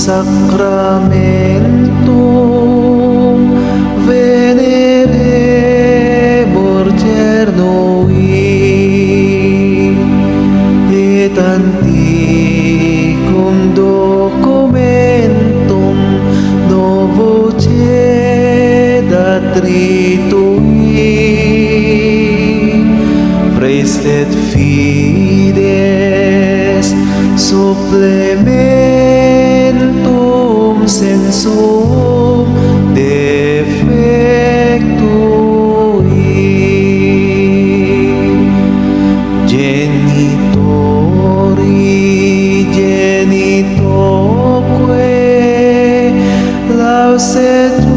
sacramentum veneremur cernui et antiquum documentum novo cedat ritui praestet fides supplementum sensum defectui genitori genitoque lausetur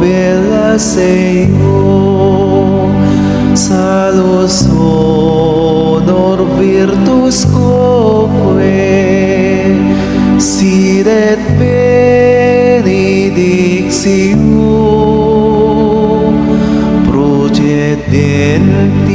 velaseo salus honor virtus quoque sidet benedictio procedent